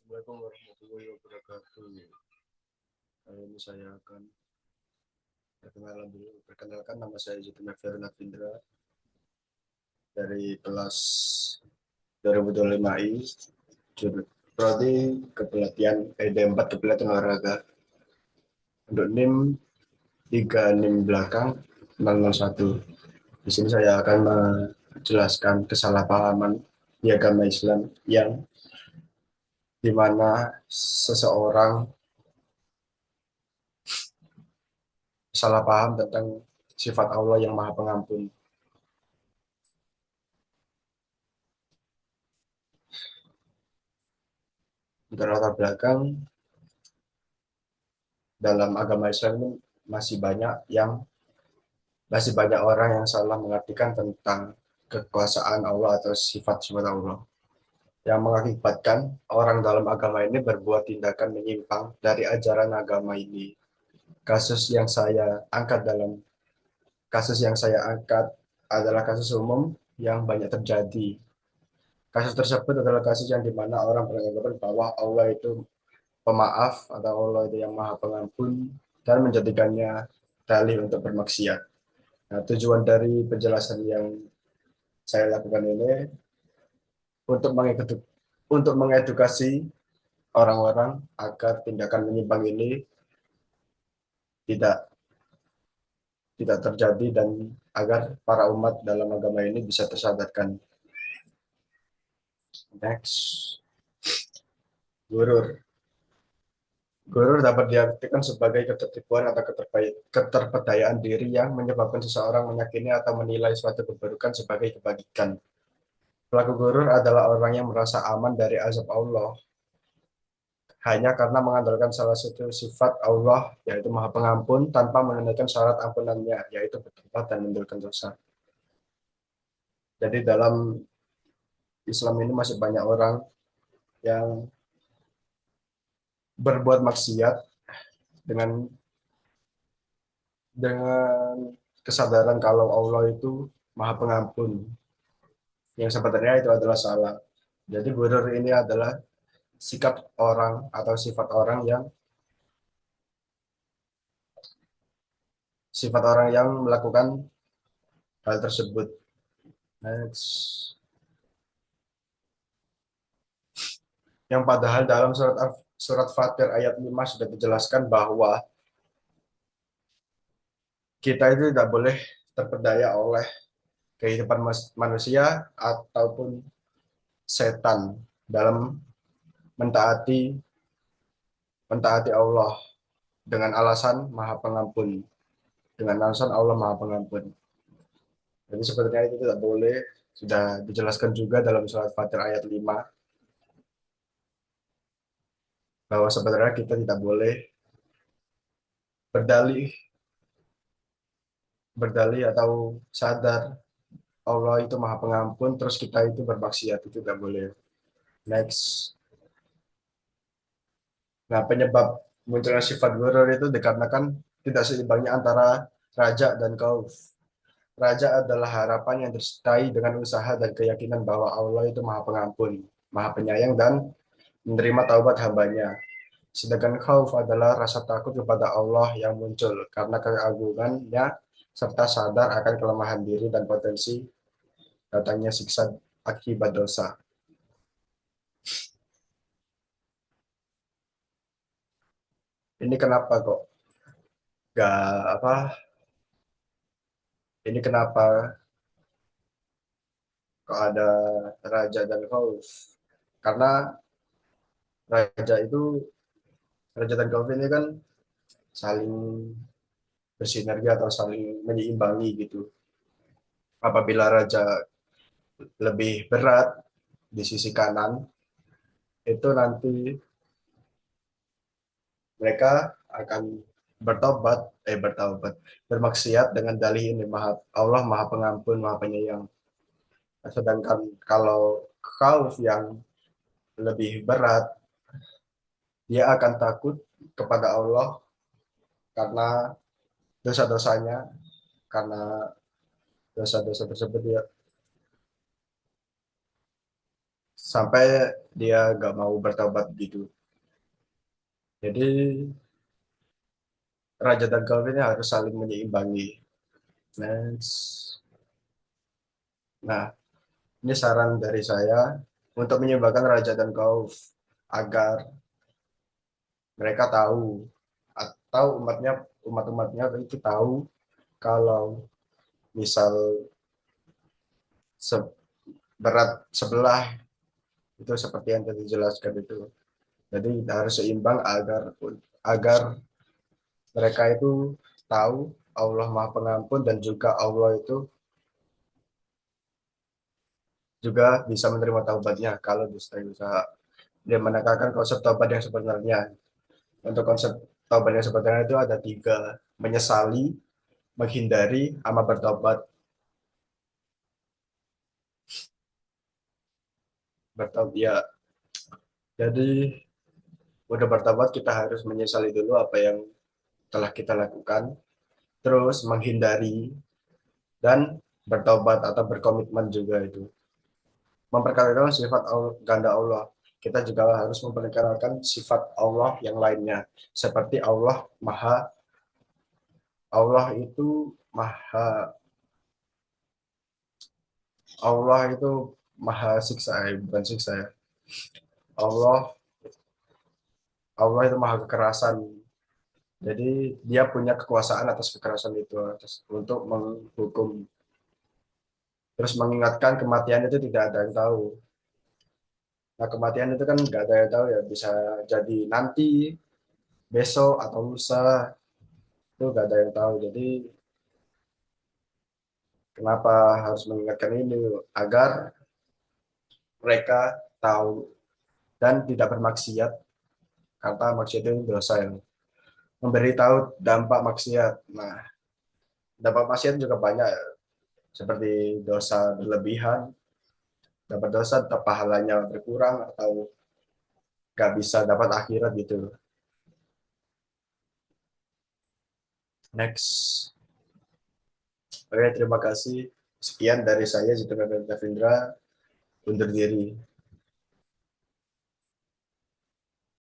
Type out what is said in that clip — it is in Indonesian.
Assalamualaikum warahmatullahi wabarakatuh. Kali ini saya akan perkenalan dulu. Perkenalkan, nama saya Zidane Ferna Findra dari kelas 2025 I, Prodi Kepelatihan D4 Kepelatihan Olahraga. Untuk NIM 3 NIM belakang 001. Di sini saya akan menjelaskan kesalahpahaman di agama Islam yang di mana seseorang salah paham tentang sifat Allah yang Maha Pengampun. Untuk latar belakang, dalam agama Islam ini masih banyak yang masih banyak orang yang salah mengartikan tentang kekuasaan Allah atau sifat-sifat Allah, yang mengakibatkan orang dalam agama ini berbuat tindakan menyimpang dari ajaran agama ini. Kasus yang saya angkat dalam kasus yang saya angkat adalah kasus umum yang banyak terjadi. Kasus tersebut adalah kasus yang dimana orang beranggapan bahwa Allah itu pemaaf atau Allah itu yang Maha Pengampun dan menjadikannya dalih untuk bermaksiat. Nah, tujuan dari penjelasan yang saya lakukan ini untuk mengedukasi orang-orang agar tindakan menyimpang ini tidak tidak terjadi dan agar para umat dalam agama ini bisa tersadarkan. Next, gurur. Gurur dapat diartikan sebagai ketertipuan atau keterpedayaan diri yang menyebabkan seseorang meyakini atau menilai suatu keburukan sebagai kebaikan. Pelaku gurur adalah orang yang merasa aman dari azab Allah hanya karena mengandalkan salah satu sifat Allah, yaitu Maha Pengampun, tanpa menunaikan syarat ampunannya, yaitu bertobat dan meninggalkan dosa. Jadi dalam Islam ini masih banyak orang yang berbuat maksiat dengan dengan kesadaran kalau Allah itu Maha Pengampun, yang sebenarnya itu adalah salah. Jadi gurur ini adalah sikap orang atau sifat orang yang melakukan hal tersebut. Next. Yang padahal dalam surat Fatir ayat 5 sudah dijelaskan bahwa kita itu tidak boleh terpedaya oleh kehidupan manusia ataupun setan dalam mentaati mentaati Allah dengan alasan Maha Pengampun, dengan alasan Allah Maha Pengampun. Jadi sebenarnya itu tidak boleh, sudah dijelaskan juga dalam surat Fatir ayat 5 bahwa sebenarnya kita tidak boleh berdalih berdalih atau sadar Allah itu Maha Pengampun terus kita itu bermaksiat, itu tidak boleh. Next. Nah, penyebab munculnya sifat gurur itu dikarenakan tidak seimbangnya antara raja dan khauf. Raja adalah harapan yang disertai dengan usaha dan keyakinan bahwa Allah itu Maha Pengampun, Maha Penyayang, dan menerima taubat hambanya. Sedangkan khauf adalah rasa takut kepada Allah yang muncul karena keagungannya serta sadar akan kelemahan diri dan potensi datangnya siksa akibat dosa. Ini kenapa kok gak apa? Ini kenapa kok ada raja dan khauf? Karena raja itu raja dan khauf ini kan saling bersinergi atau saling menyeimbangi gitu. Apabila raja lebih berat di sisi kanan, itu nanti mereka akan bermaksiat dengan dalih ini Allah Maha Pengampun, Maha Penyayang. Sedangkan kalau khauf yang lebih berat, dia akan takut kepada Allah karena dosa-dosanya, karena dosa-dosa tersebut dia sampai dia gak mau bertobat gitu. Jadi raja dan kaum ini harus saling menyeimbangi. Next. Nah, ini saran dari saya untuk menyeimbangkan raja dan kaum agar mereka tahu atau umat-umatnya itu tahu kalau misal berat sebelah itu seperti yang tadi dijelaskan itu. Jadi harus seimbang agar agar mereka itu tahu Allah Maha Pengampun dan juga Allah itu juga bisa menerima taubatnya kalau dusta usaha. Dia menekankan konsep taubat yang sebenarnya. Untuk konsep taubat yang sebenarnya itu ada tiga: menyesali, menghindari, sama bertobat. Bertobat ya. Jadi udah bertobat kita harus menyesali dulu apa yang telah kita lakukan, terus menghindari dan bertobat atau berkomitmen juga itu. Memperkenalkan sifat ganda Allah. Kita juga harus memperkenalkan sifat Allah yang lainnya. Seperti Allah itu maha, Allah itu maha siksa, bukan siksa ya. Allah, Allah itu maha kekerasan. Jadi dia punya kekuasaan atas kekerasan itu untuk menghukum. Terus mengingatkan kematian itu tidak ada yang tahu. Nah kematian itu kan nggak ada yang tahu ya. Bisa jadi nanti, besok, atau lusa. Itu nggak ada yang tahu. Jadi kenapa harus mengingatkan ini? Agar mereka tahu dan tidak bermaksiat. Karena maksiat itu dosa yang memberitahu dampak maksiat. Nah, dampak maksiat juga banyak ya. Seperti dosa berlebihan, dapat dosa tetap pahalanya berkurang atau nggak bisa dapat akhirat gitu. Next. Oke, terima kasih. Sekian dari saya, Zidane Davindra, undur diri.